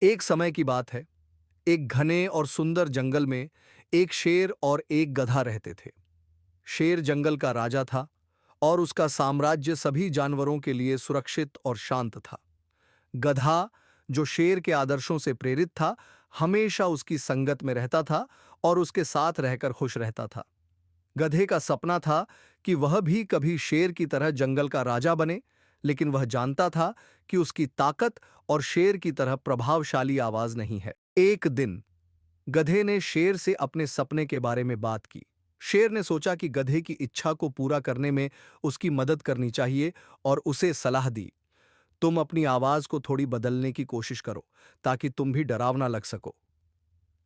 एक समय की बात है। एक घने और सुंदर जंगल में एक शेर और एक गधा रहते थे। शेर जंगल का राजा था और उसका साम्राज्य सभी जानवरों के लिए सुरक्षित और शांत था। गधा, जो शेर के आदर्शों से प्रेरित था, हमेशा उसकी संगत में रहता था और उसके साथ रहकर खुश रहता था। गधे का सपना था कि वह भी कभी शेर की तरह जंगल का राजा बने, लेकिन वह जानता था कि उसकी ताकत और शेर की तरह प्रभावशाली आवाज नहीं है। एक दिन गधे ने शेर से अपने सपने के बारे में बात की। शेर ने सोचा कि गधे की इच्छा को पूरा करने में उसकी मदद करनी चाहिए और उसे सलाह दी, तुम अपनी आवाज को थोड़ी बदलने की कोशिश करो ताकि तुम भी डरावना लग सको।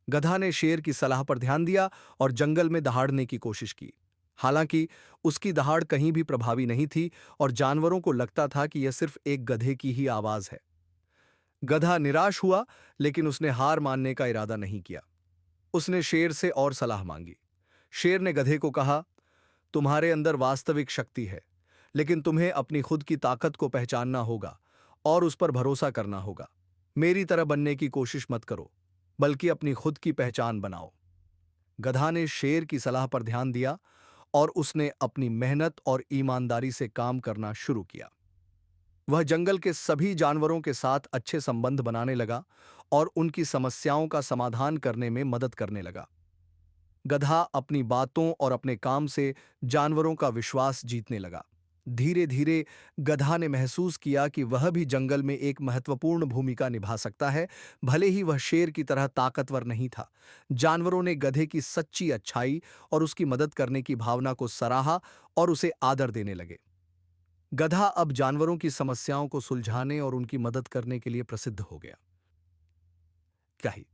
गधा ने शेर की सलाह पर ध्यान दिया और जंगल में दहाड़ने की कोशिश की। हालांकि उसकी दहाड़ कहीं भी प्रभावी नहीं थी और जानवरों को लगता था कि यह सिर्फ एक गधे की ही आवाज है। गधा निराश हुआ, लेकिन उसने हार मानने का इरादा नहीं किया। उसने शेर से और सलाह मांगी। शेर ने गधे को कहा, तुम्हारे अंदर वास्तविक शक्ति है, लेकिन तुम्हें अपनी खुद की ताकत को पहचानना होगा और उस पर भरोसा करना होगा। मेरी तरह बनने की कोशिश मत करो, बल्कि अपनी खुद की पहचान बनाओ। गधा ने शेर की सलाह पर ध्यान दिया और उसने अपनी मेहनत और ईमानदारी से काम करना शुरू किया। वह जंगल के सभी जानवरों के साथ अच्छे संबंध बनाने लगा और उनकी समस्याओं का समाधान करने में मदद करने लगा। गधा अपनी बातों और अपने काम से जानवरों का विश्वास जीतने लगा। धीरे धीरे गधा ने महसूस किया कि वह भी जंगल में एक महत्वपूर्ण भूमिका निभा सकता है, भले ही वह शेर की तरह ताकतवर नहीं था। जानवरों ने गधे की सच्ची अच्छाई और उसकी मदद करने की भावना को सराहा और उसे आदर देने लगे। गधा अब जानवरों की समस्याओं को सुलझाने और उनकी मदद करने के लिए प्रसिद्ध हो गया। क्या ही